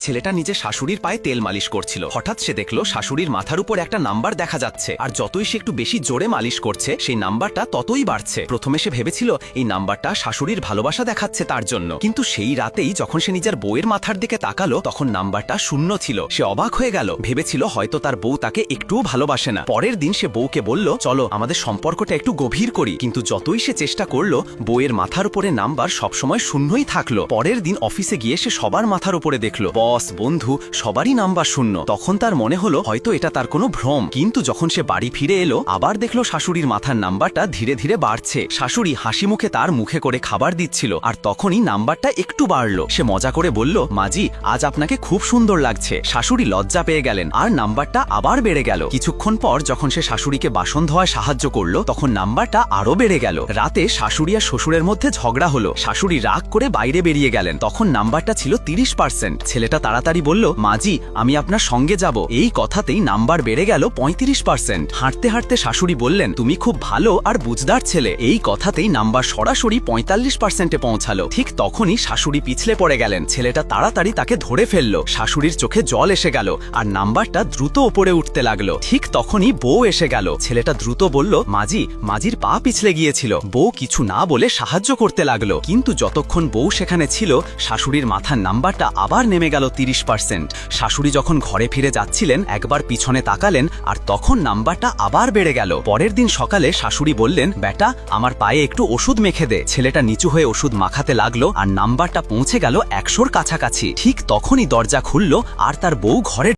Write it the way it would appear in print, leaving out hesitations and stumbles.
ছেলেটা নিজে শাশুড়ির পায়ে তেল মালিশ করছিল। হঠাৎ সে দেখলো শাশুড়ির মাথার উপর একটা নাম্বার দেখা যাচ্ছে, আর যতই সে একটু বেশি জোরে মালিশ করছে সেই নাম্বারটা ততই বাড়ছে। প্রথমে সে ভেবেছিল এই নাম্বারটা শাশুড়ির ভালোবাসা দেখাচ্ছে তার জন্য, কিন্তু সেই রাতেই যখন সে নিজের বউয়ের মাথার দিকে তাকালো তখন নাম্বারটা শূন্য ছিল। সে অবাক হয়ে গেল, ভেবেছিল হয়তো তার বউ তাকে একটুও ভালোবাসে না। পরের দিন সে বউকে বলল, চলো আমাদের সম্পর্কটা একটু গভীর করি, কিন্তু যতই সে চেষ্টা করলো বউয়ের মাথার উপরে নাম্বার সবসময় শূন্যই থাকলো। পরের দিন অফিসে গিয়ে সে সবার মাথার উপরে দেখলো বস, বন্ধু সবারই নাম্বার শূন্য। তখন তার মনে হলো হয়তো এটা তার কোনো ভ্রম, কিন্তু যখন সে বাড়ি ফিরে এলো আবার দেখলো শাশুড়ির মাথার নাম্বারটা ধীরে ধীরে বাড়ছে। শাশুড়ি হাসি মুখে তার মুখে করে খাবার দিচ্ছিল, আর তখনই নাম্বারটা একটু বাড়লো। সে মজা করে বলল, মাজি আজ আপনাকে খুব সুন্দর লাগছে। শাশুড়ি লজ্জা পেয়ে গেলেন, আর নাম্বারটা আবার বেড়ে গেল। কিছুক্ষণ পর যখন সে শাশুড়িকে বাসন ধোয়ায় সাহায্য করলো তখন নাম্বারটা আরো বেড়ে গেল। রাতে শাশুড়ি আর শ্বশুরের মধ্যে ঝগড়া হলো। শাশুড়ি রাগ করে বাইরে বেরিয়ে গেলেন, তখন নাম্বারটা ছিল 30%। ছেলেটা তাড়াতাড়ি বলল, মাজি আমি আপনার সঙ্গে যাব। এই কথাতেই নাম্বার বেড়ে গেল 35%। হাঁটতে হাঁটতে শাশুড়ি বললেন, তুমি খুব ভালো আর বুঝদার ছেলে। এই কথাতেই নাম্বার সরাসরি 45%-এ পৌঁছালো। ঠিক তখনই শাশুড়ি পিছলে পড়ে গেলেন। ছেলেটা তাড়াতাড়ি তাকে ধরে ফেলল। শাশুড়ির চোখে জল এসে গেল আর নাম্বারটা দ্রুত ওপরে উঠতে লাগলো। ঠিক তখনই বউ এসে গেল। ছেলেটা দ্রুত বলল, মাজির পা পিছলে গিয়েছিল। বউ কিছু না বলে সাহায্য করতে লাগলো, কিন্তু যতক্ষণ বউ সেখানে ছিল শাশুড়ির মাথার নাম্বারটা আবার নেমে গেল 30%। শাশুড়ি যখন ঘরে ফিরে যাচ্ছিলেন একবার পিছনে তাকালেন, আর তখন নাম্বারটা আবার বেড়ে গেল। পরের দিন সকালে শাশুড়ি বললেন, বেটা আমার পায়ে একটু ওষুধ মেখে দে। ছেলেটা নিচু হয়ে ওষুধ মাখাতে লাগলো, আর নাম্বারটা পৌঁছে গেল 100-র কাছাকাছি। ঠিক তখনই দরজা খুলল আর তার বউ ঘরে